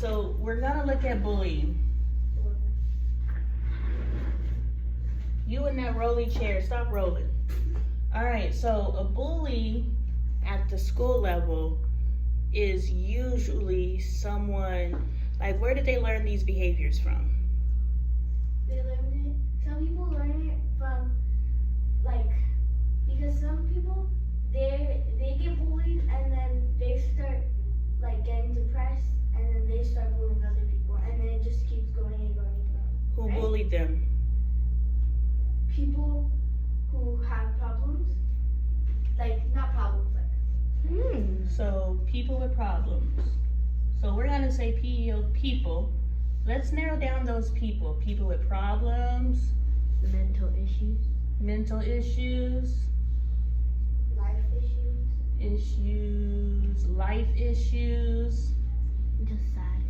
so we're gonna look at bullying. You in that rolly chair, stop rolling. All right, so a bully at the school level is usually someone, like, where did they learn these behaviors from? They learned it. Some people learn it from, like, because some people they get bullied and then they start like getting depressed and then they start bullying other people and then it just keeps going and going and going. Who Right? bullied them? People who have problems, like not problems, like. So people with problems. So we're gonna say people. Let's narrow down those people. People with problems, Mental issues. mental issues, Life issues, life issues, Just sad.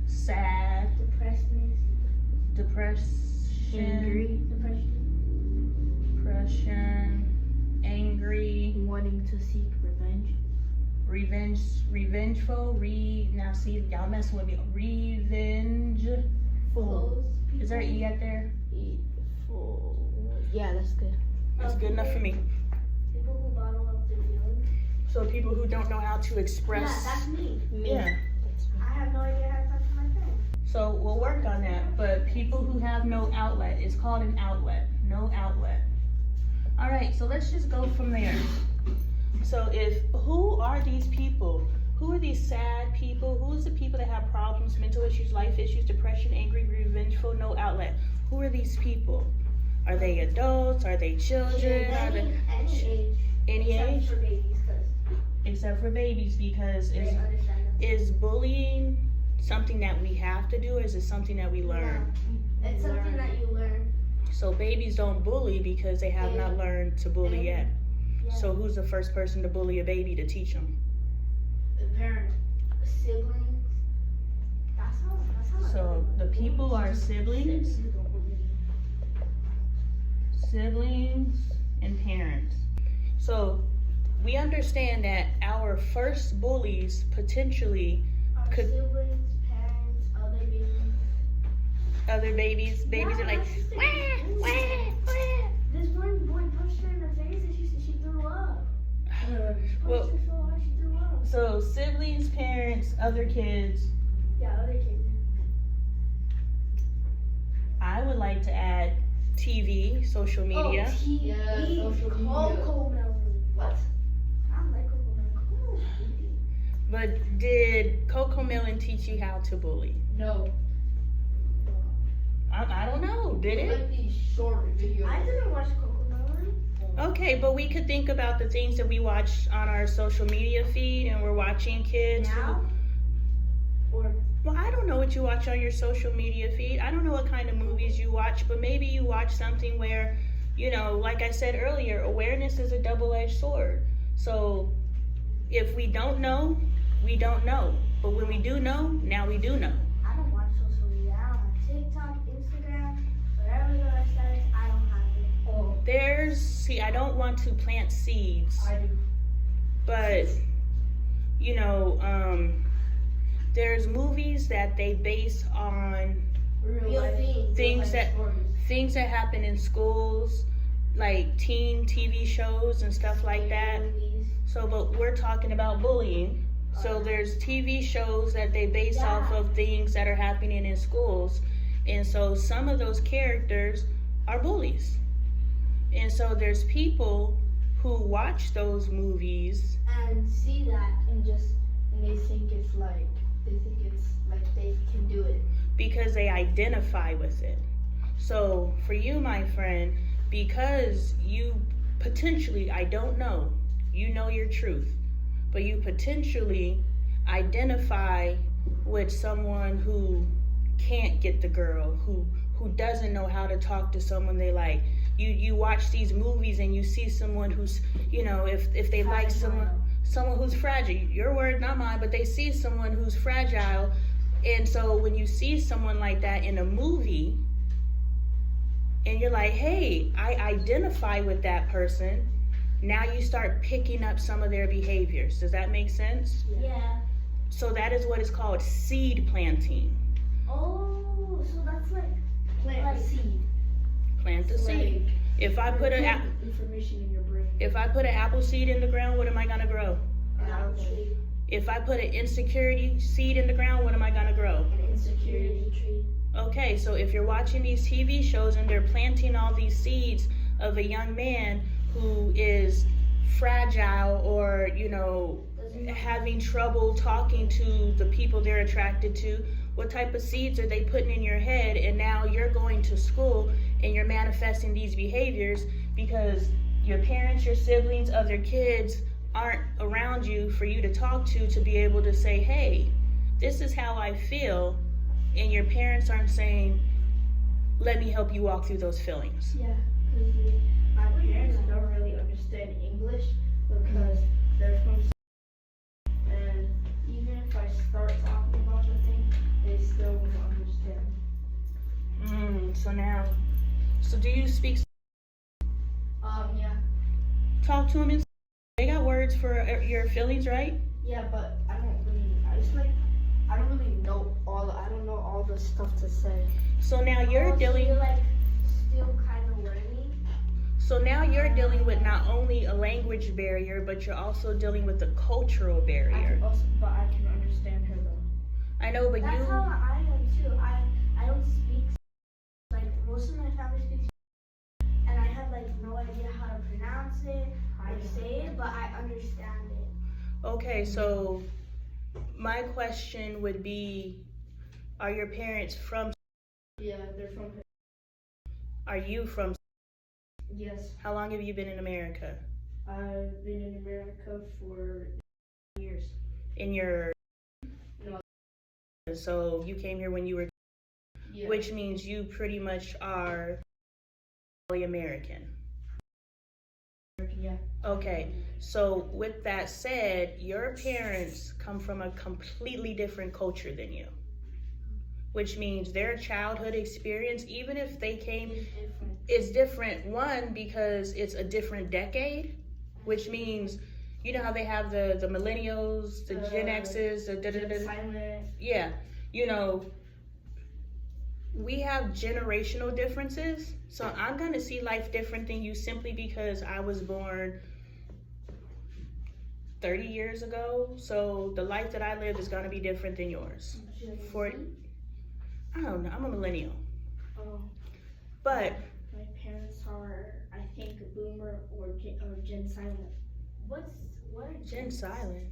sad, depression, depression, angry, Wanting to seek revenge. revengeful, now see, y'all messing with me. Revengeful. clothes. Is there an E at there? Yeah, that's good. That's good enough for me. People who bottle up their feelings. So people who don't know how to express. Yeah, that's me. Yeah. I have no idea how to talk to my friends. So we'll work on that. But people who have no outlet, it's called an outlet. No outlet. All right, so let's just go from there. So who are these people? Who are these sad people? Who's the people that have problems, mental issues, life issues, depression, angry, revengeful, no outlet? Who are these people? Are they adults? Are they children? Are they Any age. any Except age? for babies, Except for babies, because they understand them. is bullying something that we have to do, or is it something that we learn? No. It's something that you learn. So babies don't bully because they have not learned to bully yet. Yeah. So who's the first person to bully a baby to teach them? The parent, siblings. That's how. So the people are siblings, and parents. So we understand that our first bullies potentially Our could- siblings, parents, other babies. babies are like, my sister- wah, wah, wah. This one boy punched her in the face and she threw up. Well, Punched her so hard she threw up. so siblings, parents, other kids. Yeah, other kids. I would like to add TV, social media. Oh, TV. Yeah, social media. Coco Melon. What? I don't like Coco Melon. Coco Melon. But did Coco Melon teach you how to bully? No. I don't know. Did it? Like these short videos. I didn't watch Coco Melon. Okay, but we could think about the things that we watch on our social media feed, and we're watching kids. Now? Or Well, I don't know what you watch on your social media feed. I don't know what kind of movies you watch, but maybe you watch something where, like I said earlier, awareness is a double-edged sword. So if we don't know, we don't know. But when we do know, now we do know. I don't watch social media. I don't have TikTok, Instagram, whatever the rest of it. I don't have it. Oh, I don't want to plant seeds, I do. but, there's movies that they base on Real things. things that happen in schools, like teen TV shows and stuff like that. Movies. So, but we're talking about bullying. So there's TV shows that they base off of things that are happening in schools. And so some of those characters are bullies. And so there's people who watch those movies And see that. And they think it's like they can do it. because they identify with it. So for you, my friend, because you potentially, I don't know, you know your truth, but you potentially identify with someone who can't get the girl, who doesn't know how to talk to someone they like. You watch these movies and you see someone who's, if they like someone who's fragile, your word, not mine, but they see someone who's fragile. And so when you see someone like that in a movie and you're like, hey, I identify with that person, now you start picking up some of their behaviors. Does that make sense? Yeah. So that is what is called seed planting. Oh, so that's like Plant the seed. Plant the So, seed. like, If I put you're a putting information in your brain. if I put an apple seed in the ground, what am I gonna grow? an apple tree. If I put an insecurity seed in the ground, what am I gonna grow? An insecurity. Tree. Okay, so if you're watching these TV shows and they're planting all these seeds of a young man who is fragile or, having trouble talking to the people they're attracted to, what type of seeds are they putting in your head? And now you're going to school and you're manifesting these behaviors because your parents, your siblings, other kids aren't around you for you to talk to be able to say, hey, this is how I feel. And your parents aren't saying, let me help you walk through those feelings. Yeah, because my parents don't really understand English because they're from, and even if I start talking about the thing, they still won't understand. So do you speak? Yeah. Talk to them and they got words for your feelings, right? Yeah, but I don't really, I don't really know I don't know all the stuff to say. So now you're So dealing. you're like still kind of learning. So now you're dealing with not only a language barrier, but you're also dealing with a cultural barrier. But I can understand her though. I know, but That's how I am too. I don't speak, like most of my family speaks, and I have like no idea how to pronounce it or say it, but I understand it. Okay, so my question would be, are your parents from? Yeah, they're from. Are you from? Yes, How long have you been in America? I've been in America for years. In your. No. So you came here when you were, Yeah. which means you pretty much are American. Yeah. Okay, so with that said, your parents come from a completely different culture than you, which means their childhood experience, even if they came, It's different. is different. One, because it's a different decade, which means, you know how they have the millennials, the Gen X's, the Gen silent. yeah, we have generational differences. So I'm gonna see life different than you simply because I was born 30 years ago. So the life that I lived is gonna be different than yours. I don't know, I'm a millennial. Oh. But My parents are, I think, a boomer or Gen silent. What are Gen silent.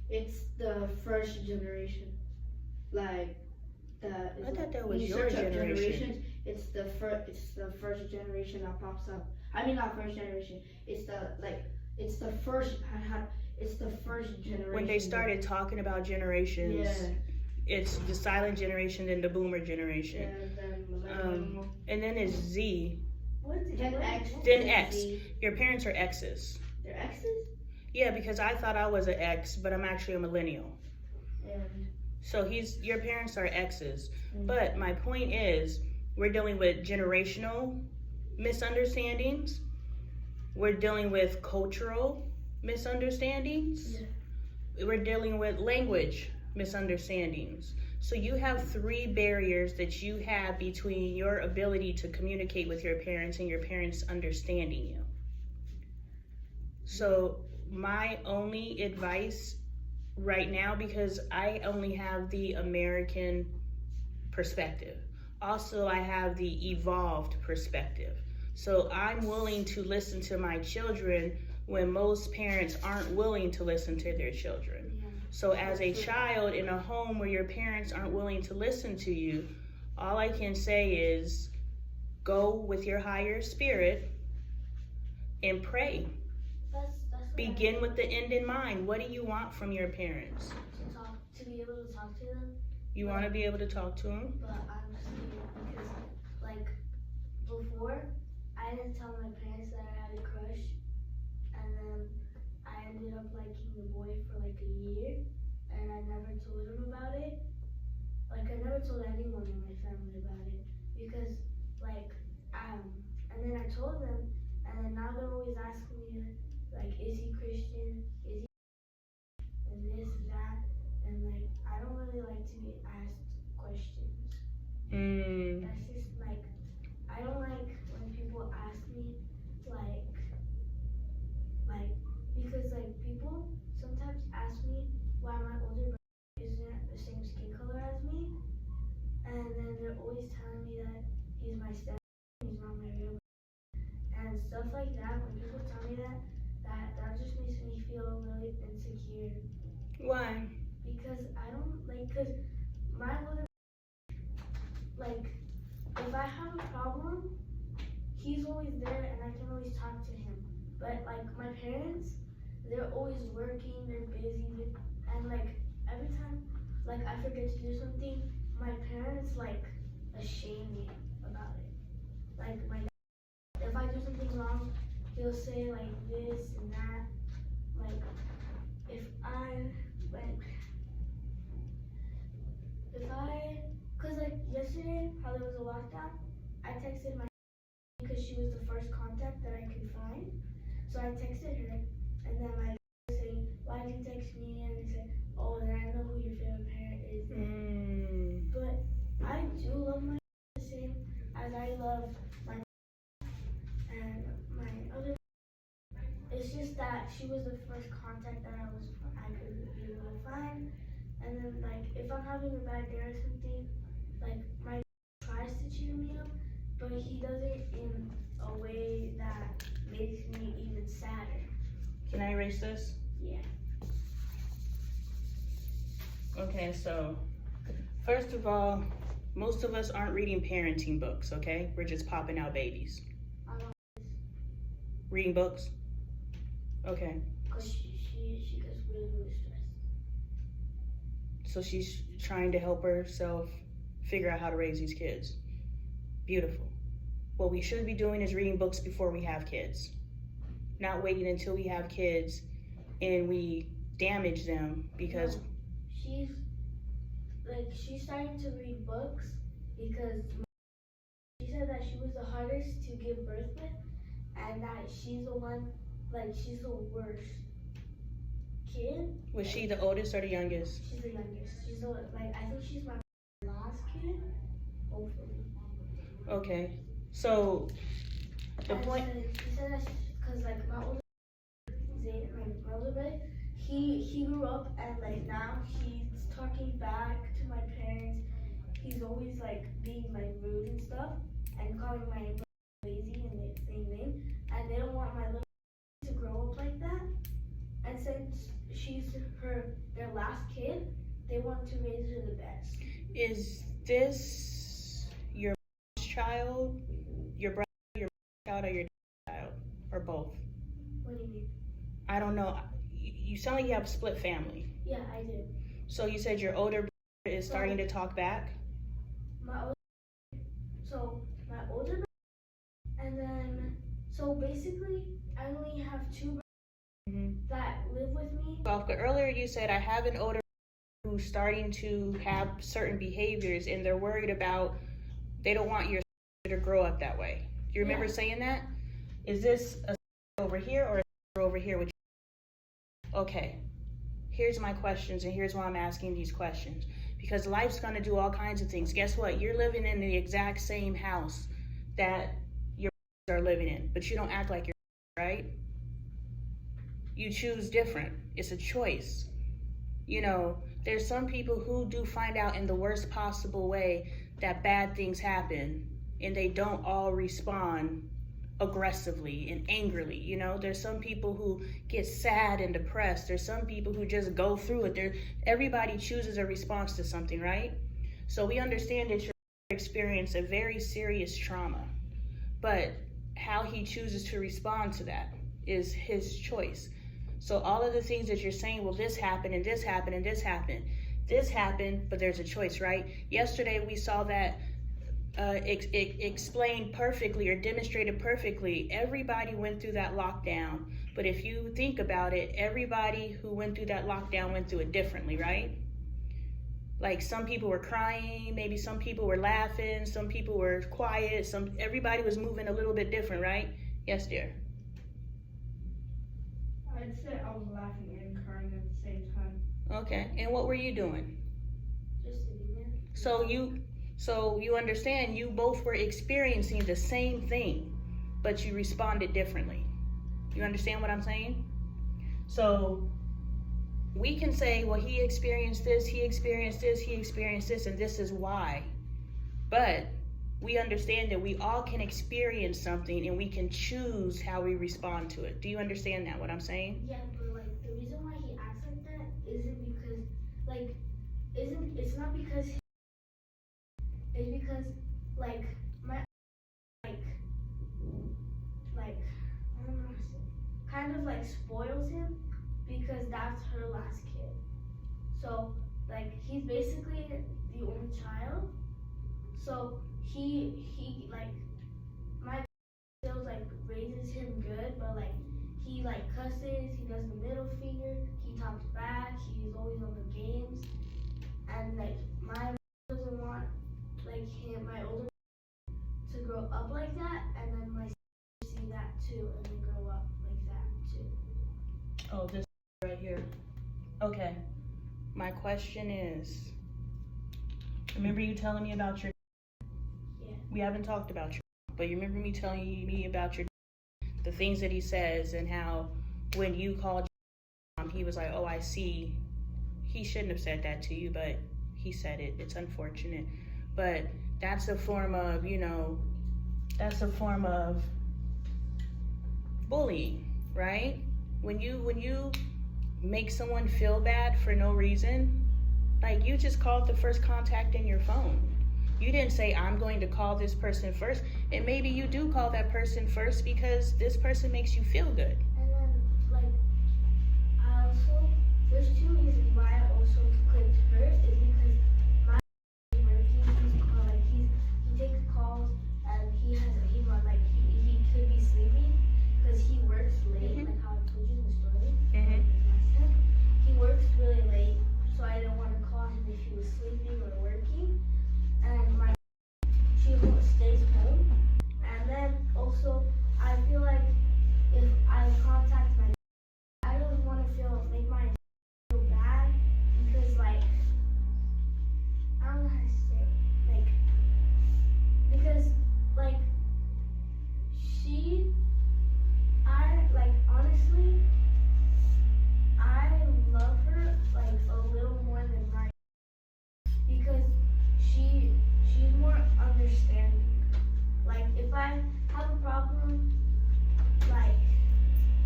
It's the first generation. Like I thought that when was you your search up generation. generations, it's the first generation that pops up. I mean, not first generation. It's the first generation. When they started talking about generations, Yeah. it's the silent generation and the boomer generation. And then millennial. And then it's Z. What is it? Gen X. Then Gen X. Z. Your parents are X's. They're X's. Yeah, because I thought I was an X, but I'm actually a millennial. And So your parents are X's. Mm. But my point is, we're dealing with generational misunderstandings. We're dealing with cultural misunderstandings. We're dealing with language misunderstandings. So you have 3 barriers that you have between your ability to communicate with your parents and your parents understanding you. So my only advice right now, because I only have the American perspective. Also, I have the evolved perspective. So I'm willing to listen to my children when most parents aren't willing to listen to their children. Yeah. So as a child in a home where your parents aren't willing to listen to you, all I can say is go with your higher spirit and pray. That's what Begin with the end in mind. What do you want from your parents? to be able to talk to them. You want to be able to talk to them? But I'm scared because, like, before, I didn't tell my parents that I had a crush, and then I ended up liking the boy for like a year, and I never told him about it. Like, I never told anyone in my family about it because, like, and then I told them, and then now they're always asking me, like, is he Christian? Is he? And this, that, and like. asked questions. Mm. That's just like, I don't like when people ask me because like people sometimes ask me why my older brother isn't the same skin color as me, and then they're always telling me that he's my step, he's not my real brother, and stuff like that. When people tell me that just makes me feel really insecure. Why? Because I don't like, cause my older, like, if I have a problem, he's always there and I can always talk to him. But like my parents, they're always working, they're busy, and like every time like I forget to do something, my parents like shame me about it. Like my dad, if I do something wrong, he'll say like this and that. Like if I like cause like yesterday how there was a lockdown, I texted my because she was the first contact that I could find. So I texted her, and then my was saying, "Why did you text me?" And I said, "Oh, then I know who your favorite parent is." But I do love my the same as I love my and my other. It's just that she was the first contact that I could be able to find, and then like if I'm having a bad day or something, like my tries to cheer me up, but he does it in a way that makes me even sadder. Can I erase this? Yeah. Okay, so first of all, most of us aren't reading parenting books, okay? We're just popping out babies. Reading books? Okay. Because she gets really, really stressed. So she's trying to help herself figure out how to raise these kids. Beautiful. What we should be doing is reading books before we have kids. Not waiting until we have kids and we damage them because... No. She's starting to read books because she said that she was the hardest to give birth with and that she's the one, she's the worst kid. Was she the oldest or the youngest? She's the youngest. She's the, I think she's my last kid, hopefully. Okay, so the point... She said that because my older brother, he grew up and now he's talking back to my parents. He's always being rude and stuff and calling my brother lazy and the same name. And they don't want my little to grow up like that. And since she's their last kid, they want to raise her the best. Is this your child, your brother, your child, or your child, or both? What do you mean? I don't know. You sound like you have a split family. Yeah, I do. So you said your older brother is starting to talk back? My older brother, and then, so basically, I only have two brothers that live with me. Well, earlier you said I have an older brother who's starting to have certain behaviors and they're worried about, they don't want your sister to grow up that way. Do you remember saying that? Is this a over here or a over here with you? Okay, here's my questions and here's why I'm asking these questions. Because life's gonna do all kinds of things. Guess what? You're living in the exact same house that your brothers are living in, but you don't act like you're right? You choose different. It's a choice. You know, there's some people who do find out in the worst possible way that bad things happen and they don't all respond aggressively and angrily. You know, there's some people who get sad and depressed. There's some people who just go through it. Everybody chooses a response to something, right? So we understand that you're experiencing a very serious trauma, but how he chooses to respond to that is his choice. So all of the things that you're saying, well, this happened and this happened and this happened. This happened, but there's a choice, right? Yesterday we saw that explained perfectly or demonstrated perfectly. Everybody went through that lockdown, but if you think about it, everybody who went through that lockdown went through it differently, right? Like some people were crying, maybe some people were laughing, some people were quiet, everybody was moving a little bit different, right? Yes, dear. I'd say I was laughing and crying at the same time. Okay, and what were you doing? Just sitting there. So you understand you both were experiencing the same thing, but you responded differently. You understand what I'm saying? So we can say, well, he experienced this, he experienced this, he experienced this, and this is why. But we understand that we all can experience something and we can choose how we respond to it. Do you understand that, what I'm saying? Yeah, but like the reason why he acts like that isn't because like it's not because it's because like my like I don't know how to say kind of like spoils him because that's her last kid. So like he's basically the only child. So he like my still like raises him good, but like he like cusses, he does the middle finger, he talks back, he's always on the games, and like my doesn't want like him, my older to grow up like that, and then my sister see that too, and then grow up like that too. Oh, this right here. Okay. My question is, remember you telling me about your, Yeah. we haven't talked about your, but you remember me telling me about your, the things that he says and how when you called your mom, he was like, oh, I see. He shouldn't have said that to you, but he said it. It's unfortunate. But that's a form of, you know, that's a form of bullying, right? When you make someone feel bad for no reason, like you just called the first contact in your phone. You didn't say, I'm going to call this person first. And maybe you do call that person first because this person makes you feel good. And then like I also there's two reasons why I also clicked her is because my working he takes calls and he could be sleeping because he works late, like how I told you in the story. He works really late, so I didn't want to call him if he was sleeping or working. And she stays home. And then also I feel like if I contact my I don't want to make my feel bad because like I don't know how to say it. Because like honestly I love her like a little more than my because she's more understanding. Like if I have a problem like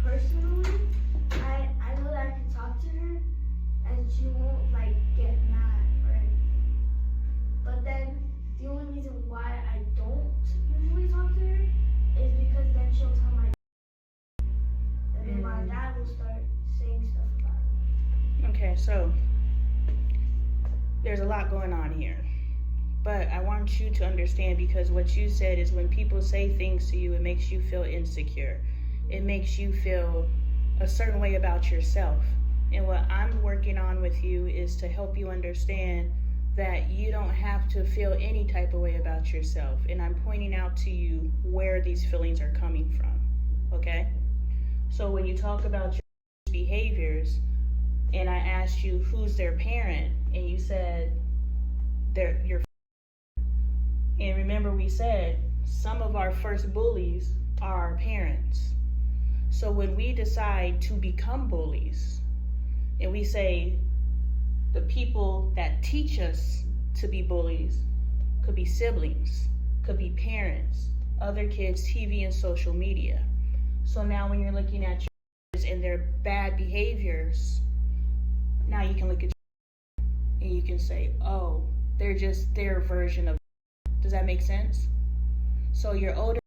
personally, I know that I can talk to her and she won't like get mad or anything. But then the only reason why I don't usually talk to her is because then she'll tell my dad. And then my dad will start saying stuff about it. Okay, so there's a lot going on here. But I want you to understand because what you said is when people say things to you, it makes you feel insecure. It makes you feel a certain way about yourself. And what I'm working on with you is to help you understand that you don't have to feel any type of way about yourself. And I'm pointing out to you where these feelings are coming from, okay? So when you talk about your behaviors, and I asked you who's their parent, and you said they're your. And remember we said some of our first bullies are our parents. So when we decide to become bullies, and we say the people that teach us to be bullies could be siblings, could be parents, other kids, TV and social media. So now when you're looking at your kids and their bad behaviors, now you can look at your and you can say, oh, they're just their version of. Does that make sense? So your older,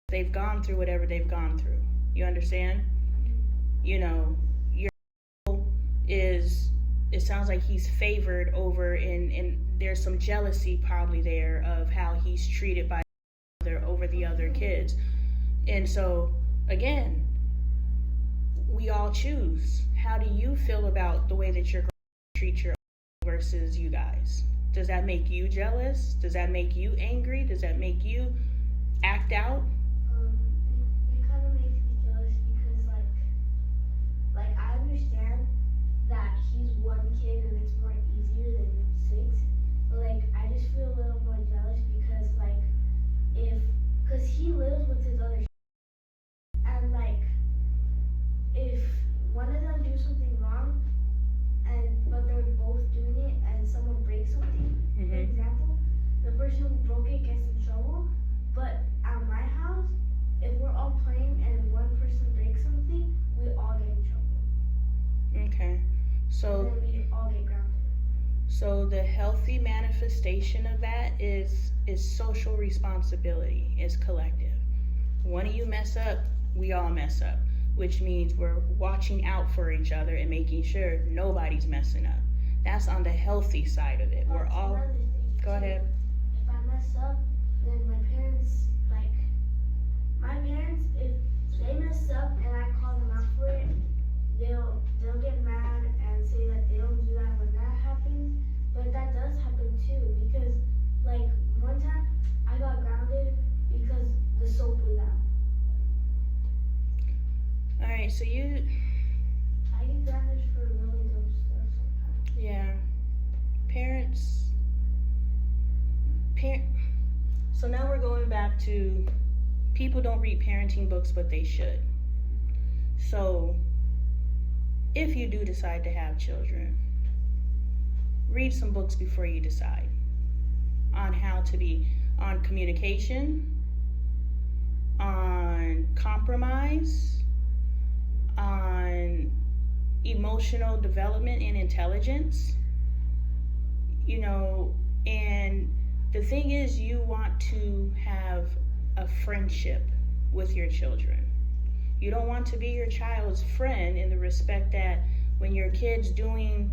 they've gone through whatever they've gone through. You understand? You know, your is, it sounds like he's favored over and there's some jealousy probably there of how he's treated by over the other kids. And so again, we all choose. How do you feel about the way that you're going to treat your versus you guys? Does that make you jealous? Does that make you angry? Does that make you act out? It kind of makes me jealous because like I understand that he's one kid and it's more easier than 6, but like I just manifestation of that is social responsibility, is collective. One of you mess up, we all mess up, which means we're watching out for each other and making sure nobody's messing up. That's on the healthy side of it. We're all, go ahead. If I mess up, then my parents, if they mess up and I call them out for it, they'll get mad and say that they don't do that when that happens. But that does happen too, because like one time I got grounded because the soap was out. All right, so I get grounded for really dumb stuff sometimes. yeah, parents. So now we're going back to people don't read parenting books, but they should. So if you do decide to have children, read some books before you decide on how to be, on communication, on compromise, on emotional development and intelligence, and the thing is, you want to have a friendship with your children. You don't want to be your child's friend in the respect that when your kid's doing,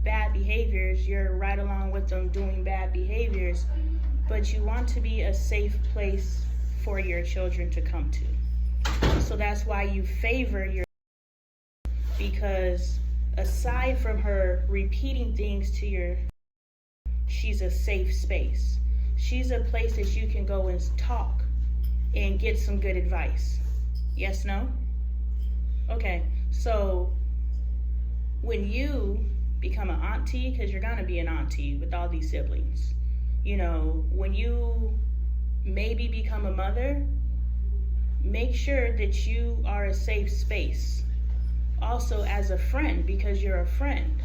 bad behaviors, you're right along with them doing bad behaviors, but you want to be a safe place for your children to come to. So that's why you favor your, because aside from her repeating things to your, she's a safe space. She's a place that you can go and talk and get some good advice. Yes, no? Okay, so when you become an auntie, because you're gonna be an auntie with all these siblings, when you maybe become a mother, make sure that you are a safe space. Also as a friend, because you're a friend.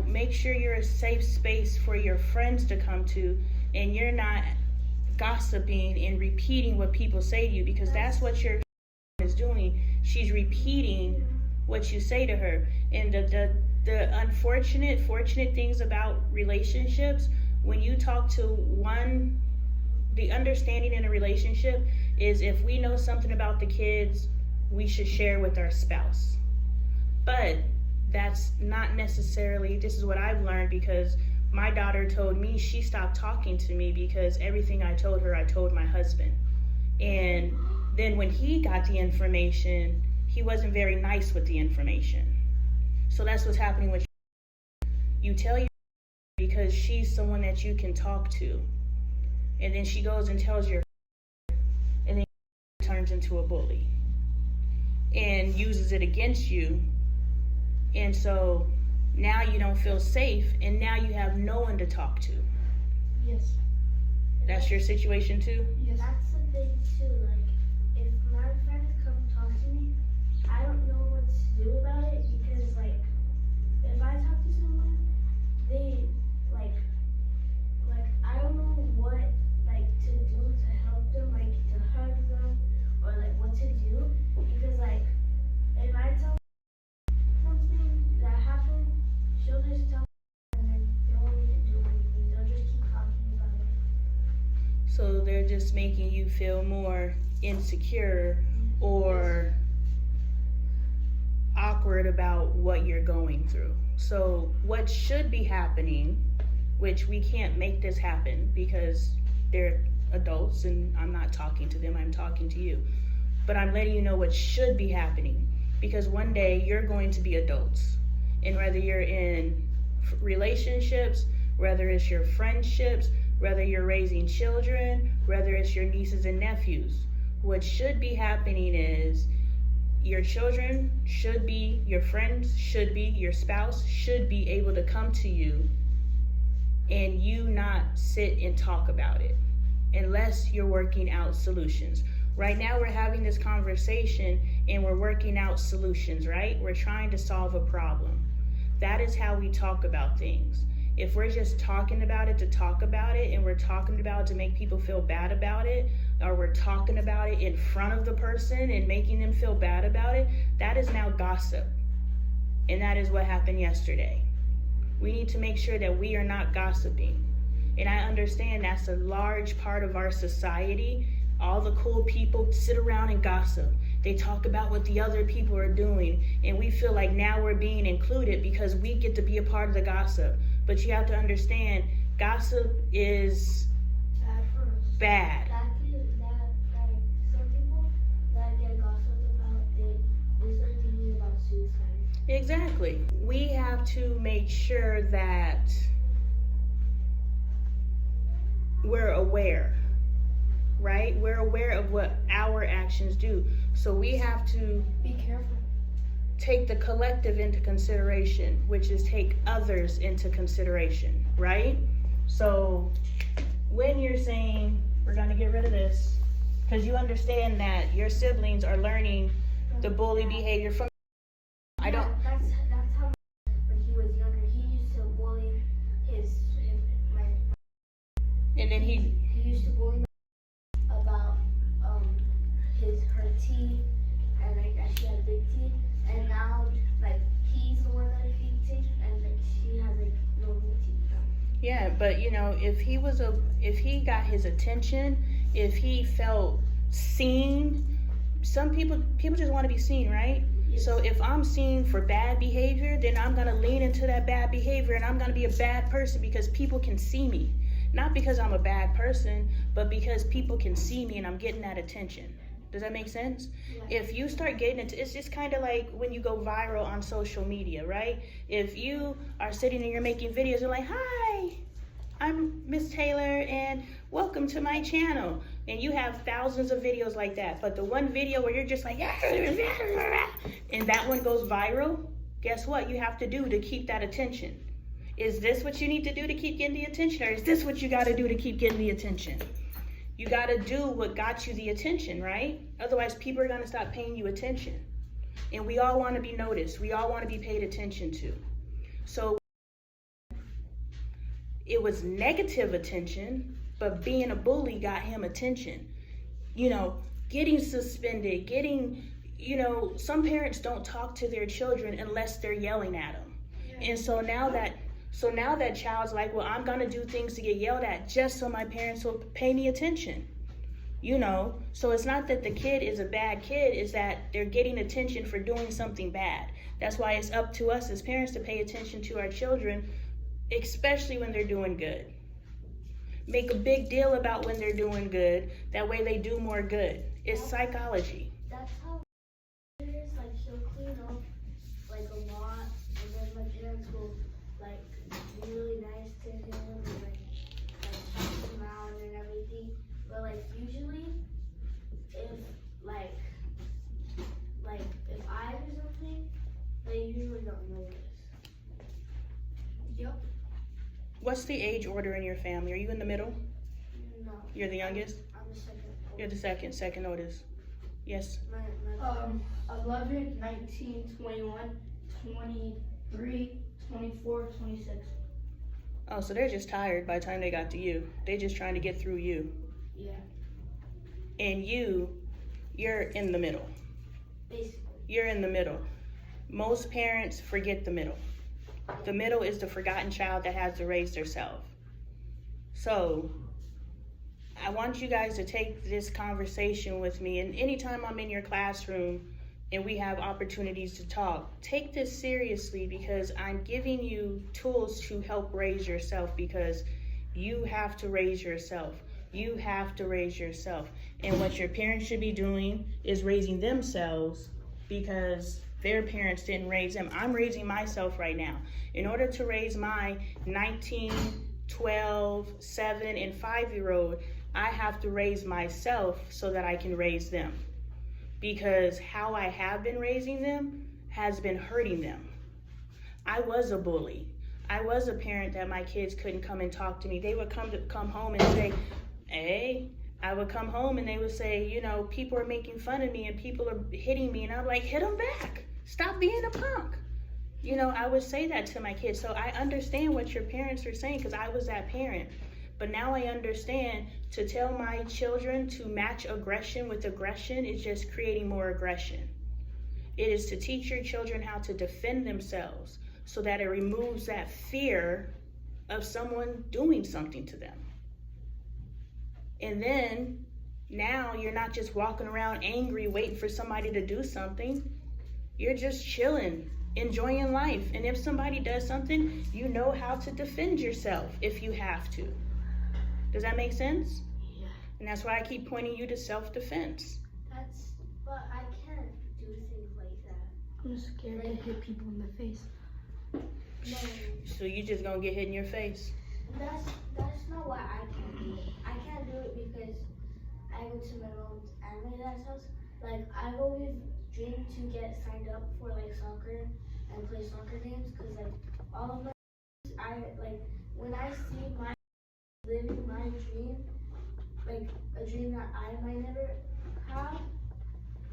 Make sure you're a safe space for your friends to come to, and you're not gossiping and repeating what people say to you, because that's what your is doing. She's repeating what you say to her. And the fortunate things about relationships, when you talk to one, the understanding in a relationship is if we know something about the kids, we should share with our spouse. But that's not necessarily, this is what I've learned, because my daughter told me she stopped talking to me because everything I told her, I told my husband. And then when he got the information, he wasn't very nice with the information. So that's what's happening with you. Tell your because she's someone that you can talk to. And then she goes and tells your, and then turns into a bully and uses it against you. And so now you don't feel safe, and now you have no one to talk to. Yes. That's your situation too? Yes. That's the thing too, if my friends come talk to me, I don't know what to do about it, because if I talk to someone, they I don't know what to do to help them, to hug them, or what to do, because if I tell something that happened, she'll just tell me, and then they won't even do anything. They'll just keep talking about it. So they're just making you feel more insecure or awkward about what you're going through. So what should be happening, which we can't make this happen because they're adults and I'm not talking to them, I'm talking to you. But I'm letting you know what should be happening, because one day you're going to be adults. And whether you're in relationships, whether it's your friendships, whether you're raising children, whether it's your nieces and nephews, what should be happening is your children should be, your friends should be, your spouse should be able to come to you and you not sit and talk about it unless you're working out solutions. Right now we're having this conversation and we're working out solutions, right? We're trying to solve a problem. That is how we talk about things. If we're just talking about it to talk about it, and we're talking about it to make people feel bad about it, or we're talking about it in front of the person and making them feel bad about it, that is now gossip. And that is what happened yesterday. We need to make sure that we are not gossiping. And I understand that's a large part of our society. All the cool people sit around and gossip. They talk about what the other people are doing, and we feel like now we're being included because we get to be a part of the gossip. But you have to understand, gossip is bad. Like some people that get gossiped about, they start thinking about suicide. Exactly. We have to make sure that we're aware, right? We're aware of what our actions do. So we have to Be careful. take the collective into consideration, which is take others into consideration, right? So when you're saying we're going to get rid of this, because you understand that your siblings are learning the bully behavior from That's how when he was younger, he used to bully and then he used to bully about her teeth, and like that she had big teeth, and now like he's the one that has big teeth, and like she has like normal teeth now. yeah, but you know, if he got his attention, if he felt seen, some people just want to be seen, right? Yes. So if I'm seen for bad behavior, then I'm gonna lean into that bad behavior, and I'm gonna be a bad person because people can see me. Not because I'm a bad person, but because people can see me and I'm getting that attention. Does that make sense? Yeah. If you start getting into, it's just kind of like when you go viral on social media, right? If you are sitting and you're making videos, you're like, hi, I'm Miss Taylor and welcome to my channel. And you have thousands of videos like that. But the one video where you're just like, and that one goes viral, guess what you have to do to keep that attention? Is this what you need to do to keep getting the attention? Or is this what you got to do to keep getting the attention? You got to do what got you the attention, right? Otherwise, people are going to stop paying you attention. And we all want to be noticed. We all want to be paid attention to. So it was negative attention, but being a bully got him attention. You know, getting suspended, some parents don't talk to their children unless they're yelling at them. Yeah. And so now that child's like, well, I'm gonna do things to get yelled at just so my parents will pay me attention. You know, so it's not that the kid is a bad kid, it's that they're getting attention for doing something bad. That's why it's up to us as parents to pay attention to our children, especially when they're doing good. Make a big deal about when they're doing good, that way they do more good. It's psychology. That's how it is, like she'll clean up like a lot, and then my parents will like be really nice to him and like pass him around and everything. But like usually if if I do something, they usually don't notice. Yep. What's the age order in your family? Are you in the middle? No. You're the youngest? I'm the second. You're the second oldest. Yes. 11, 19, 21, 23, 24, 26. Oh, so they're just tired by the time they got to you. They're just trying to get through you. Yeah. And you're in the middle. Basically. You're in the middle. Most parents forget the middle. The middle is the forgotten child that has to raise themselves. So I want you guys to take this conversation with me, and anytime I'm in your classroom and we have opportunities to talk, take this seriously, because I'm giving you tools to help raise yourself, because you have to raise yourself. You have to raise yourself. And what your parents should be doing is raising themselves, because their parents didn't raise them. I'm raising myself right now. In order to raise my 19, 12, 7, and 5-year-old, I have to raise myself so that I can raise them. Because how I have been raising them has been hurting them. I was a bully. I was a parent that my kids couldn't come and talk to me. They would come home and say, hey, I would come home and they would say, you know, people are making fun of me and people are hitting me. And I'm like, hit them back. Stop being a punk. You know, I would say that to my kids. So I understand what your parents are saying, because I was that parent. But now I understand, to tell my children to match aggression with aggression is just creating more aggression. It is to teach your children how to defend themselves so that it removes that fear of someone doing something to them. And then now you're not just walking around angry, waiting for somebody to do something. You're just chilling, enjoying life. And if somebody does something, you know how to defend yourself if you have to. Does that make sense? Yeah. And that's why I keep pointing you to self-defense. But I can't do things like that. I'm scared to hit people in the face. No, So you just gonna get hit in your face. that's not why I can't do it. I can't do it because I go to my mom's and my dad's house. Like, I've always dreamed to get signed up for like soccer and play soccer games, because like all of my when I see my living my dream, like a dream that I might never have,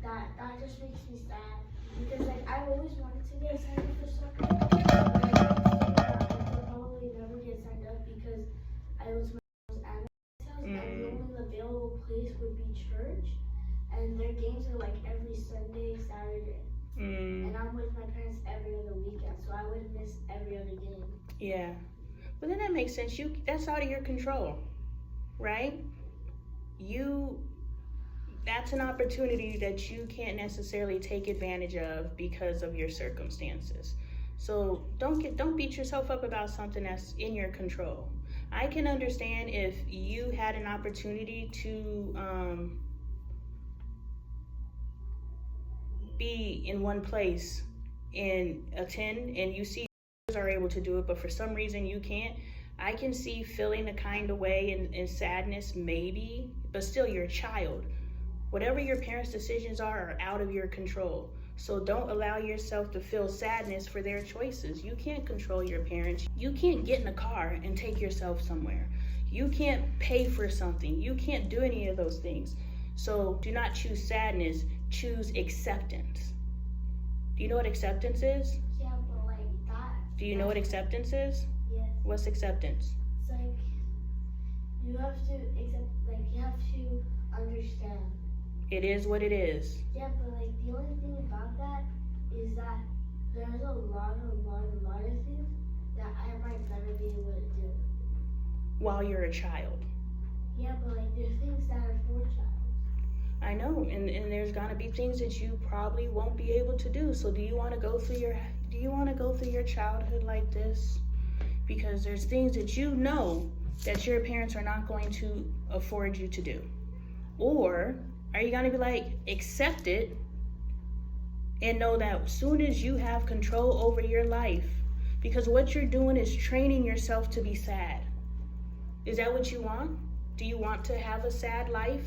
that just makes me sad, because like I always wanted to get signed up for soccer, but I could probably never get signed up because I was my mom's and my house, and the only available place would be church, and their games are like every Sunday, Saturday, and I'm with my parents every other weekend, so I would miss every other game. Yeah. But then that makes sense. That's out of your control, right? That's an opportunity that you can't necessarily take advantage of because of your circumstances. So don't beat yourself up about something that's in your control. I can understand if you had an opportunity to be in one place and attend, and you see others are able to do it, but for some reason you can't. I can see feeling a kind of way and sadness maybe, but still you're a child. Whatever your parents' decisions are out of your control. So don't allow yourself to feel sadness for their choices. You can't control your parents. You can't get in a car and take yourself somewhere. You can't pay for something. You can't do any of those things. So do not choose sadness, choose acceptance. Do you know what acceptance is? Yeah, but like that. Do you know what acceptance is? Yes. What's acceptance? It's like you have to accept, like you have to understand. It is what it is. Yeah, but like the only thing about that is that there's a lot of things that I might never be able to do. While you're a child. Yeah, but like there's things that are for child. I know, and there's gonna be things that you probably won't be able to do. So do you want to go through your childhood like this? Because there's things that you know that your parents are not going to afford you to do. Or are you gonna be like, accept it and know that as soon as you have control over your life, because what you're doing is training yourself to be sad. Is that what you want? Do you want to have a sad life?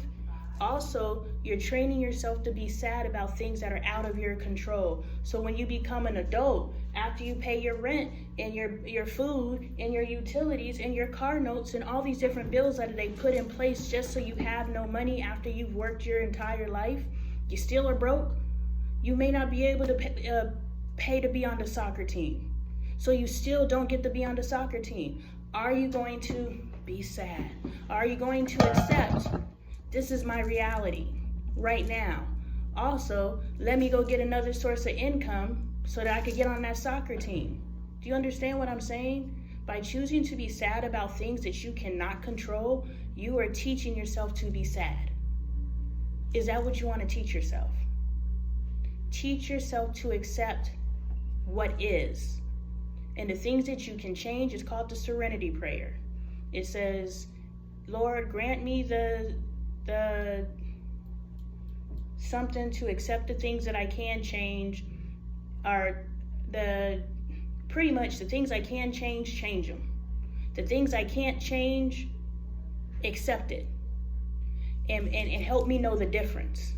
Also, you're training yourself to be sad about things that are out of your control. So when you become an adult, after you pay your rent and your food and your utilities and your car notes and all these different bills that they put in place just so you have no money after you've worked your entire life, you still are broke. You may not be able to pay to be on the soccer team. So you still don't get to be on the soccer team. Are you going to be sad? Are you going to accept, this is my reality right now? Also, let me go get another source of income so that I could get on that soccer team. Do you understand what I'm saying? By choosing to be sad about things that you cannot control, you are teaching yourself to be sad. Is that what you want to teach yourself? Teach yourself to accept what is. And the things that you can change is called the serenity prayer. It says, Lord, grant me the something to accept the things that I can change, or pretty much the things I can change them. The things I can't change, accept it. And help me know the difference.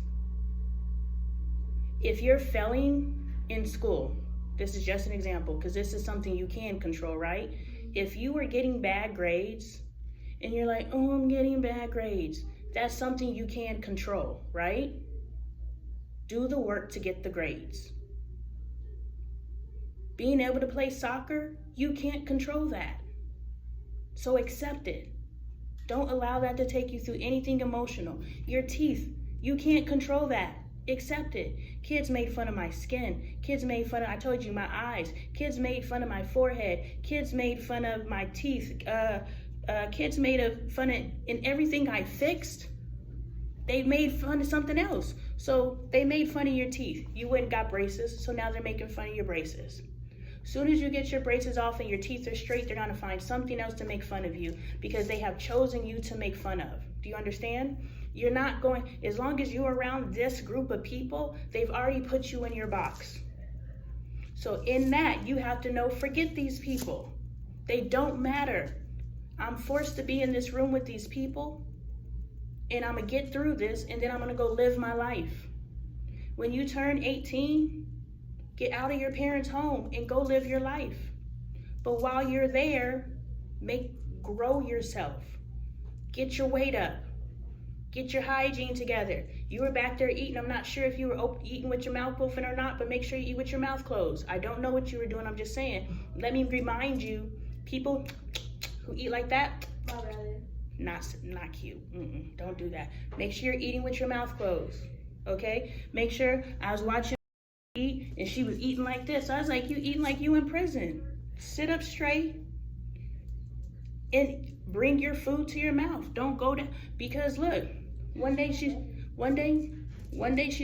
If you're failing in school, this is just an example, because this is something you can control, right? If you were getting bad grades and you're like, oh, I'm getting bad grades, that's something you can control, right? Do the work to get the grades. Being able to play soccer, you can't control that. So accept it. Don't allow that to take you through anything emotional. Your teeth, you can't control that. Accept it. Kids made fun of my skin. Kids made fun of, I told you, my eyes. Kids made fun of my forehead. Kids made fun of my teeth. Kids made fun of in everything I fixed. They made fun of something else. So they made fun of your teeth. You went and got braces, so now they're making fun of your braces. Soon as you get your braces off and your teeth are straight, they're gonna find something else to make fun of you because they have chosen you to make fun of. Do you understand? You're not going, as long as you're around this group of people, they've already put you in your box. So in that, you have to know, forget these people. They don't matter. I'm forced to be in this room with these people, and I'm gonna get through this, and then I'm gonna go live my life. When you turn 18, get out of your parents' home and go live your life. But while you're there, grow yourself. Get your weight up. Get your hygiene together. You were back there eating. I'm not sure if you were eating with your mouth open or not, but make sure you eat with your mouth closed. I don't know what you were doing. I'm just saying. Let me remind you, people who eat like that, not cute. Don't do that. Make sure you're eating with your mouth closed. Okay? Make sure, I was watching eat and she was eating like this. I was like, you eating like you in prison. Sit up straight and bring your food to your mouth. Don't go down, because look, one day she's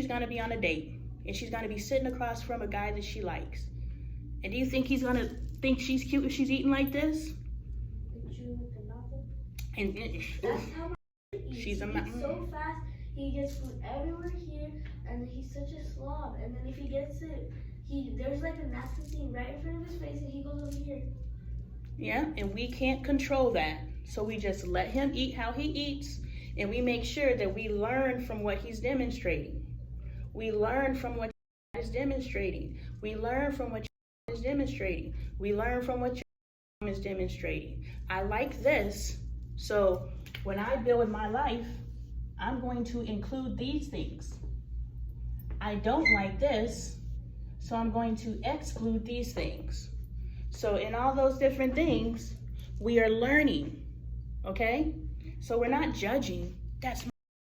gonna be on a date and she's gonna be sitting across from a guy that she likes. And do you think he's gonna think she's cute if she's eating like this? And That's how my she's a so fast. He gets food everywhere here, and he's such a slob. And then if he gets it, there's like a napkin thing right in front of his face, and he goes over here. Yeah, and we can't control that. So we just let him eat how he eats, and we make sure that we learn from what he's demonstrating. We learn from what he's demonstrating. We learn from what is demonstrating. We learn from what your is demonstrating. I like this, so when I build my life, I'm going to include these things. I don't like this, so I'm going to exclude these things. So in all those different things, we are learning, okay? So we're not judging.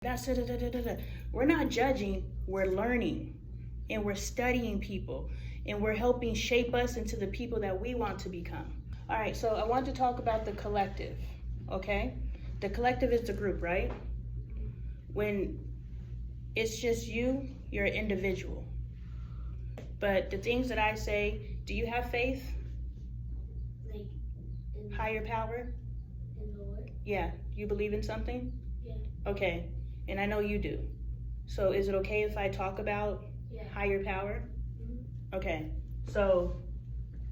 We're not judging, we're learning. And we're studying people. And we're helping shape us into the people that we want to become. All right, so I want to talk about the collective, okay? The collective is the group, right? When it's just you, you're an individual. But the things that I say, do you have faith? Like in Higher power? in the Lord? Yeah, you believe in something? Yeah. Okay, and I know you do. So is it okay if I talk about higher power? Mm-hmm. Okay, so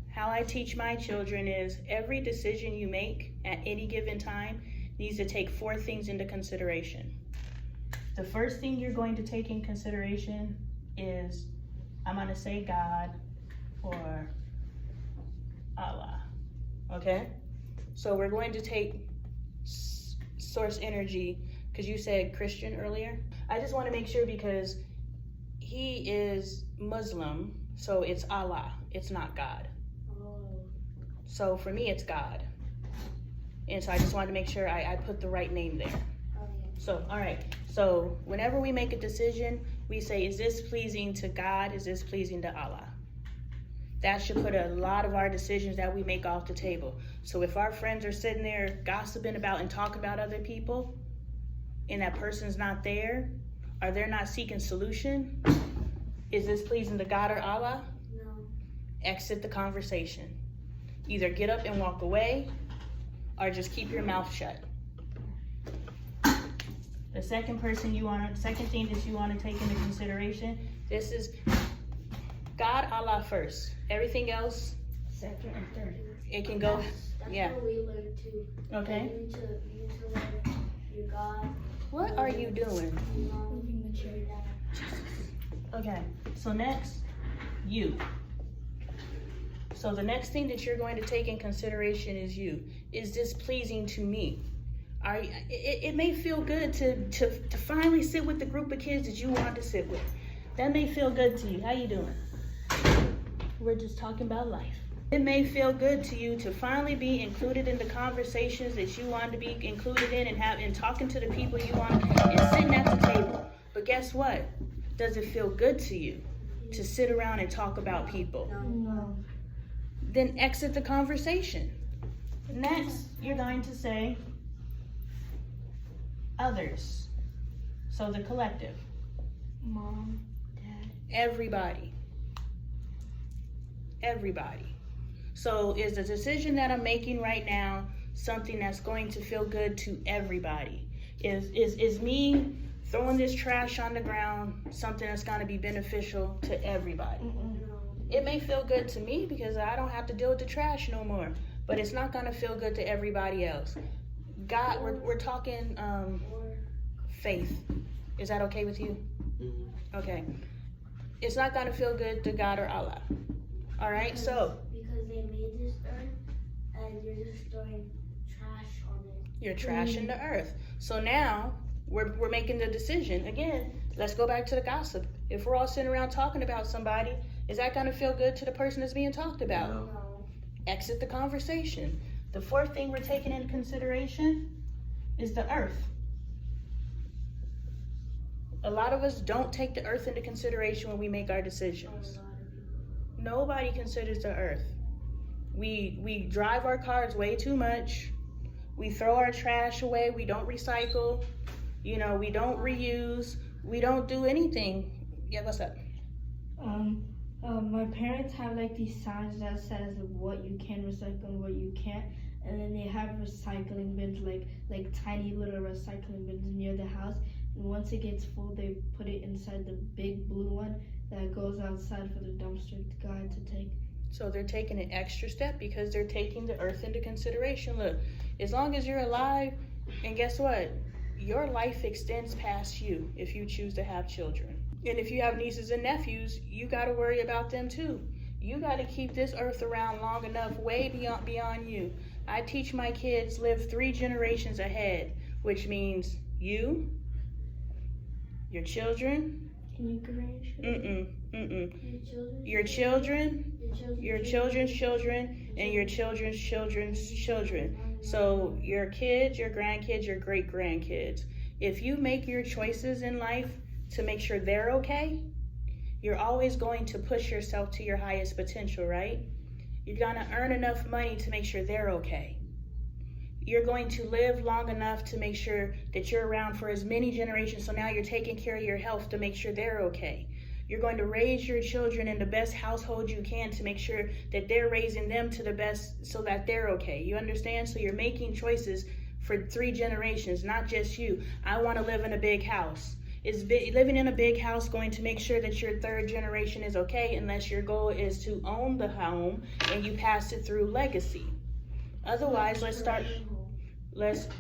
how I teach my children is every decision you make at any given time needs to take 4 things into consideration. The first thing you're going to take in consideration is, I'm gonna say God or Allah, okay? So we're going to take source energy, because you said Christian earlier. I just wanna make sure, because he is Muslim, so it's Allah, it's not God. Oh. So for me, it's God. And so I just wanted to make sure I put the right name there. Oh, yeah. So, all right. So whenever we make a decision, we say, is this pleasing to God? Is this pleasing to Allah? That should put a lot of our decisions that we make off the table. So if our friends are sitting there gossiping about and talking about other people, and that person's not there, or they're not seeking solution, is this pleasing to God or Allah? No. Exit the conversation. Either get up and walk away, or just keep your mouth shut. The second thing that you want to take into consideration, this is God, Allah first. Everything else, Second and third. it can go. That's Yeah. what we learn too. Okay. You need to learn your God. What are you doing? Your mom, Moving the chair. your dad. Okay. So next, you. So the next thing that you're going to take in consideration is you. Is this pleasing to me? It may feel good to finally sit with the group of kids that you want to sit with. That may feel good to you. How you doing? We're just talking about life. It may feel good to you to finally be included in the conversations that you want to be included in, and talking to the people you want, and sitting at the table. But guess what? Does it feel good to you to sit around and talk about people? No. Then exit the conversation. Next, you're going to say others. So the collective. Mom, Dad. Everybody. Everybody. So is the decision that I'm making right now something that's going to feel good to everybody? Is me throwing this trash on the ground something that's going to be beneficial to everybody? It may feel good to me because I don't have to deal with the trash no more, but it's not going to feel good to everybody else. God, we're talking faith. Is that okay with you? Okay. It's not going to feel good to God or Allah. All right, so. Because they made this earth and you're just throwing trash on it. You're trashing the earth. So now we're making the decision. Again, let's go back to the gossip. If we're all sitting around talking about somebody, is that going to feel good to the person that's being talked about? No. Exit the conversation. The fourth thing we're taking into consideration is the earth. A lot of us don't take the earth into consideration when we make our decisions. Nobody considers the earth. We drive our cars way too much. We throw our trash away. We don't recycle. We don't reuse. We don't do anything. Yeah, what's up? My parents have like these signs that says what you can recycle and what you can't, and then they have recycling bins, like tiny little recycling bins near the house. And once it gets full, they put it inside the big blue one that goes outside for the dumpster guy to take. So they're taking an extra step because they're taking the earth into consideration. Look, as long as you're alive, and guess what? Your life extends past you if you choose to have children. And if you have nieces and nephews, you got to worry about them too. You got to keep this earth around long enough, way beyond you. I teach my kids live 3 generations ahead, which means you, your children, and your grandchildren. Your children, your children's children, and your children's children's children. So your kids, your grandkids, your great-grandkids. If you make your choices in life to make sure they're okay, you're always going to push yourself to your highest potential, right? You're going to earn enough money to make sure they're okay. You're going to live long enough to make sure that you're around for as many generations, so now you're taking care of your health to make sure they're okay. You're going to raise your children in the best household you can to make sure that they're raising them to the best so that they're okay. You understand? So you're making choices for 3 generations, not just you. I want to live in a big house. Is living in a big house going to make sure that your 3rd generation is okay unless your goal is to own the home and you pass it through legacy? Otherwise,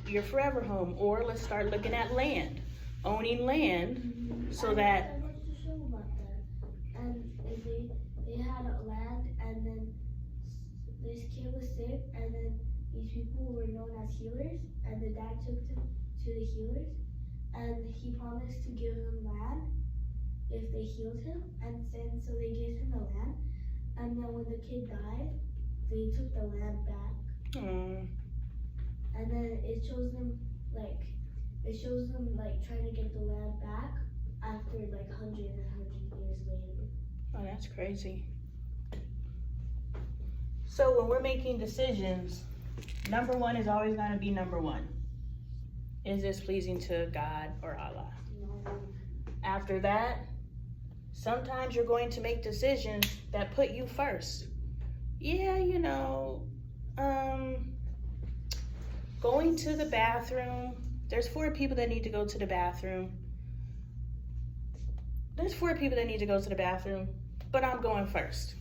your forever home, or let's start looking at land, owning land, so that. I watched a show about that, and they had a land, and then this kid was sick, and then these people were known as healers, and the dad took them to the healers, and he promised to give them land if they healed him, and then so they gave him the land, and then when the kid died, they took the land back. And then it shows them trying to get the land back after like 100 years later. Oh, that's crazy. So when we're making decisions, number 1 is always going to be number 1. Is this pleasing to God or Allah? No. After that, sometimes you're going to make decisions that put you first. Yeah, going to the bathroom. There's 4 people that need to go to the bathroom. But I'm going first.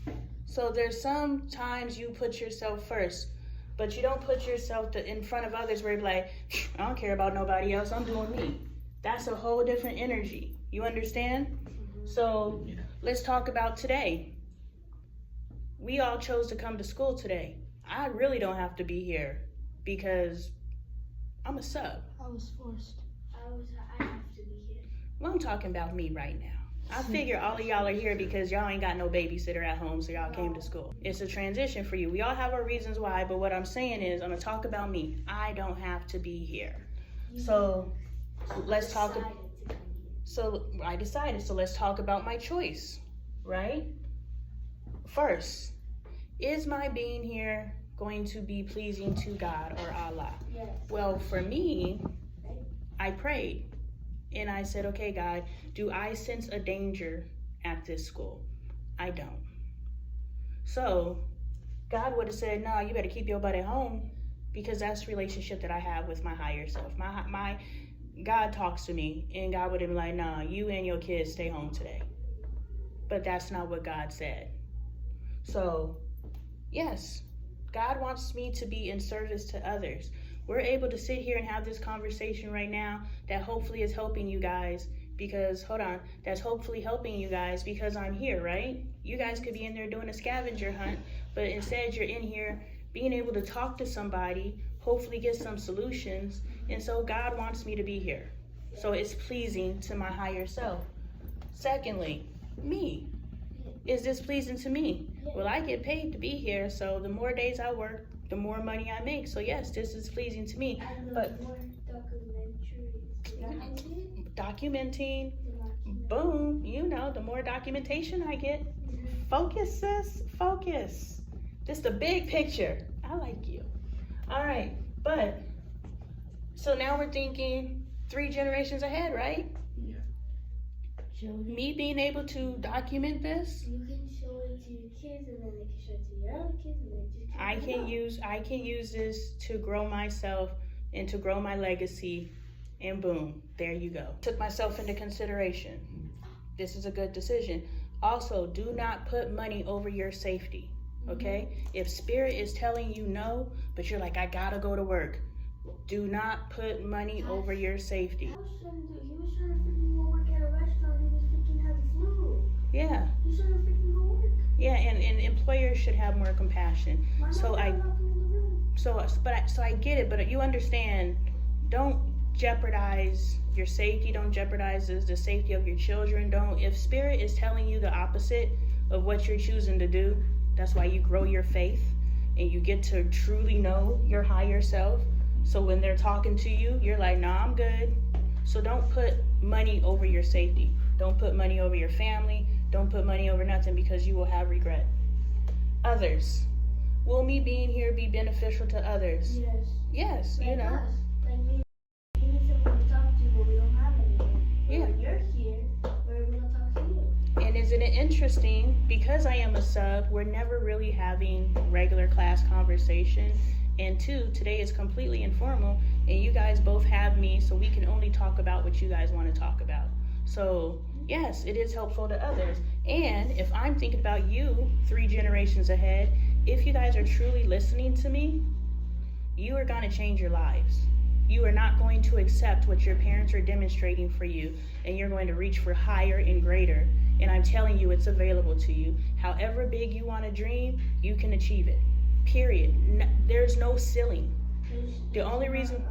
So there's sometimes you put yourself first, but you don't put yourself in front of others where you're like, I don't care about nobody else, I'm doing me. That's a whole different energy. You understand? Mm-hmm. So let's talk about today. We all chose to come to school today. I really don't have to be here because I'm a sub. I was forced. I have to be here. Well, I'm talking about me right now. I figure all of y'all are here because y'all ain't got no babysitter at home, so y'all came to school. It's a transition for you. We all have our reasons why, but what I'm saying is, I'm gonna talk about me. I don't have to be here. So let's talk. So I decided, so let's talk about my choice, right? First, is my being here going to be pleasing to God or Allah? Yes. Well, for me, I prayed and I said, okay, God, do I sense a danger at this school? I don't. So God would have said, no, you better keep your butt at home, because that's the relationship that I have with my higher self. My God talks to me, and God would have been like, nah, you and your kids stay home today. But that's not what God said. So, yes, God wants me to be in service to others. We're able to sit here and have this conversation right now that hopefully is helping you guys, because, hold on, that's hopefully helping you guys because I'm here, right? You guys could be in there doing a scavenger hunt, but instead you're in here being able to talk to somebody, hopefully get some solutions. And so God wants me to be here. So it's pleasing to my higher self. Secondly, me. Is this pleasing to me? Well, I get paid to be here, so the more days I work, the more money I make. So yes, this is pleasing to me. But more documenting, boom, you know, the more documentation I get. Focus, sis, focus. This is the big picture. I like you. All right, but so now we're thinking 3 generations ahead, right? Yeah. Me being able to document this, You can show it to your kids, and then they can show it to your other kids, and then just I can use this to grow myself and to grow my legacy, and boom, there you go. Took myself into consideration. This is a good decision. Also, do not put money over your safety, okay? If spirit is telling you no, but you're like, I gotta go to work, do not put money over your safety. He was trying to freaking go work at a restaurant. He was freaking having flu. Yeah, He shouldn't freaking go work. yeah, and employers should have more compassion. My So mom got locked in the room. So I get it, but you understand, don't jeopardize your safety, don't jeopardize the safety of your children. If spirit is telling you the opposite of what you're choosing to do, that's why you grow your faith and you get to truly know your higher self. So when they're talking to you, you're like, nah, I'm good. So don't put money over your safety. Don't put money over your family. Don't put money over nothing, because you will have regret. Others. Will me being here be beneficial to others? Yes. Yes, you Like know. us. Like me. We need someone to talk to, but we don't have anyone. But Yeah. when you're here, we're able to talk to you. And isn't it interesting, because I am a sub, we're never really having regular class conversation. And 2, today is completely informal, and you guys both have me, so we can only talk about what you guys want to talk about. So yes, it is helpful to others. And if I'm thinking about you 3 generations ahead, if you guys are truly listening to me, you are going to change your lives. You are not going to accept what your parents are demonstrating for you, and you're going to reach for higher and greater. And I'm telling you, it's available to you. However big you want to dream, you can achieve it. Period. There's no ceiling. The only reason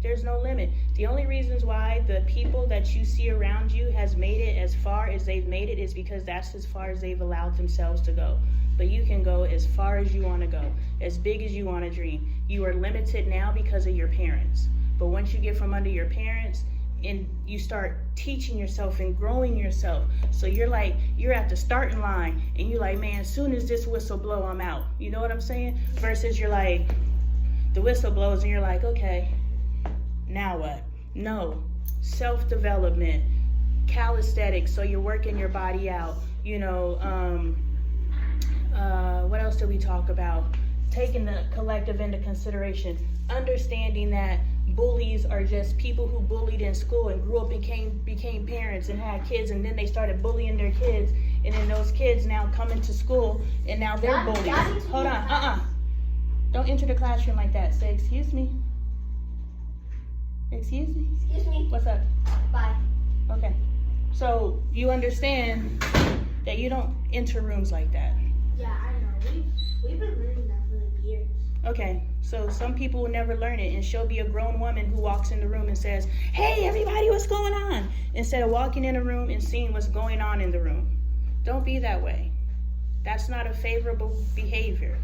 there's no limit. The only reasons why the people that you see around you has made it as far as they've made it is because that's as far as they've allowed themselves to go. But you can go as far as you want to go, as big as you want to dream. You are limited now because of your parents. But once you get from under your parents and you start teaching yourself and growing yourself, so you're at the starting line and you're like, man, as soon as this whistle blow, I'm out. You know what I'm saying? Versus you're like, the whistle blows and you're like, okay, now what? No. Self-development, calisthenics, so you're working your body out. You know, what else did we talk about? Taking the collective into consideration. Understanding that bullies are just people who bullied in school and grew up and became parents and had kids, and then they started bullying their kids, and then those kids now come into school and now they're bullies. Hold on, Don't enter the classroom like that. Say, excuse me. Excuse me? Excuse me. What's up? Bye. Okay. So you understand that you don't enter rooms like that. Yeah, I know. We've been learning that for like years. Okay, so some people will never learn it, and she'll be a grown woman who walks in the room and says, hey, everybody, what's going on? Instead of walking in a room and seeing what's going on in the room. Don't be that way. That's not a favorable behavior.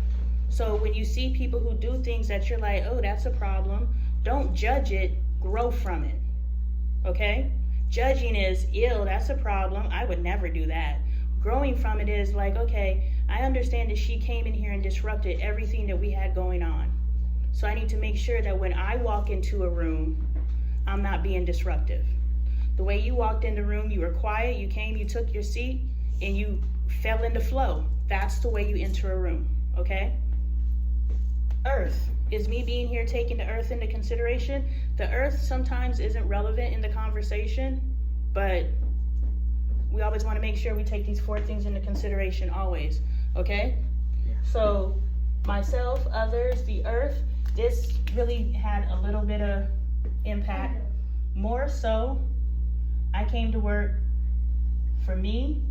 So when you see people who do things that you're like, oh, that's a problem, don't judge it, grow from it, okay? Judging is, ew, that's a problem. I would never do that. Growing from it is like, okay, I understand that she came in here and disrupted everything that we had going on. So I need to make sure that when I walk into a room, I'm not being disruptive. The way you walked in the room, you were quiet, you came, you took your seat, and you fell into flow. That's the way you enter a room, okay? Earth. Is me being here taking the earth into consideration? The earth sometimes isn't relevant in the conversation, but we always want to make sure we take these 4 things into consideration always, okay? So myself, others, the earth, this really had a little bit of impact. More so, I came to work for me.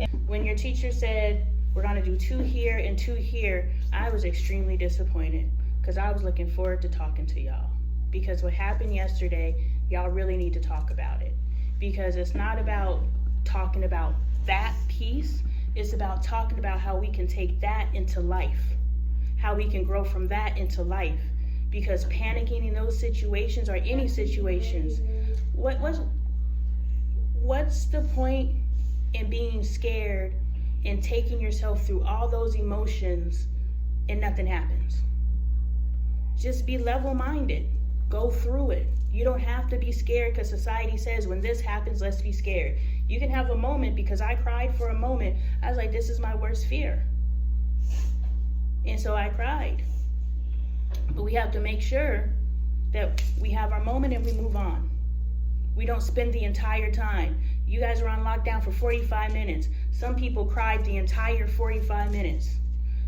And when your teacher said, we're gonna do 2 here and 2 here, I was extremely disappointed because I was looking forward to talking to y'all. Because what happened yesterday, y'all really need to talk about it. Because it's not about talking about that piece, it's about talking about how we can take that into life. How we can grow from that into life. Because panicking in those situations or any situations, what's the point in being scared and taking yourself through all those emotions and nothing happens? Just be level-minded. Go through it. You don't have to be scared because society says when this happens, let's be scared. You can have a moment, because I cried for a moment. I was like, this is my worst fear. And so I cried. But we have to make sure that we have our moment and we move on. We don't spend the entire time. You guys were on lockdown for 45 minutes. Some people cried the entire 45 minutes.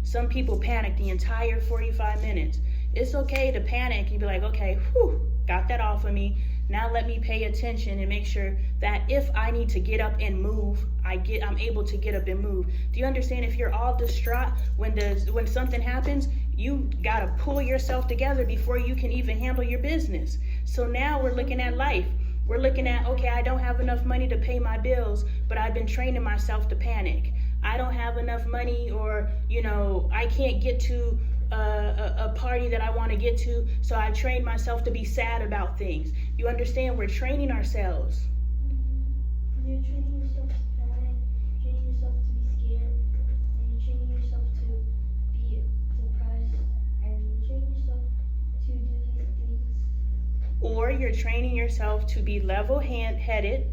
Some people panicked the entire 45 minutes. It's okay to panic and be like, okay, whew, got that off of me. Now let me pay attention and make sure that if I need to get up and move, I'm able to get up and move. Do you understand? If you're all distraught when something happens, you gotta pull yourself together before you can even handle your business. So now we're looking at life. We're looking at, okay, I don't have enough money to pay my bills, but I've been training myself to panic. I don't have enough money, or, I can't get to a party that I want to get to, so I trained myself to be sad about things. You understand? We're training ourselves. You're training yourself to panic, training yourself to be scared, and you're training yourself to be depressed, and you're training yourself to do these things. Or you're training yourself to be level-headed,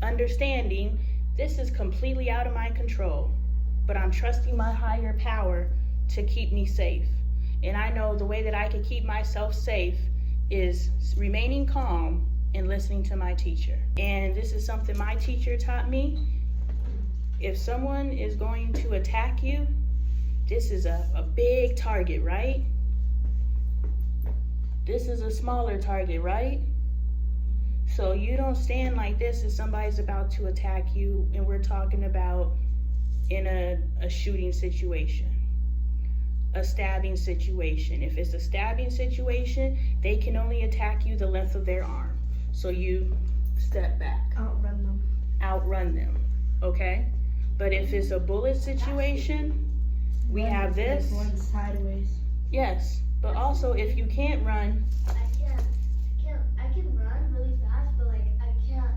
understanding this is completely out of my control, but I'm trusting my higher power to keep me safe. And I know the way that I can keep myself safe is remaining calm and listening to my teacher. And this is something my teacher taught me. If someone is going to attack you, this is a big target, right? This is a smaller target, right? So you don't stand like this if somebody's about to attack you, and we're talking about in a shooting situation, a stabbing situation. If it's a stabbing situation, they can only attack you the length of their arm. So you step back. Outrun them, okay? But if it's a bullet situation, we have this. One sideways. Yes, but also if you can't run, I can run really fast, but I can't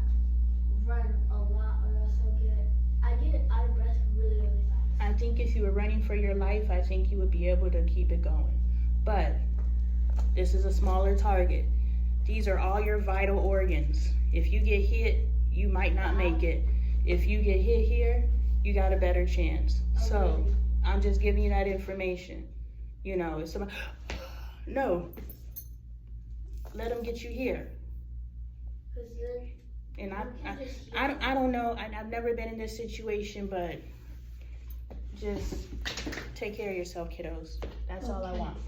run a lot, or else I get out of breath really fast. I think if you were running for your life, I think you would be able to keep it going. But this is a smaller target. These are all your vital organs. If you get hit, you might not make it. If you get hit here, you got a better chance. So I'm just giving you that information. If somebody, no, let them get you here. And I don't know. I've never been in this situation, but just take care of yourself, kiddos. That's all I want.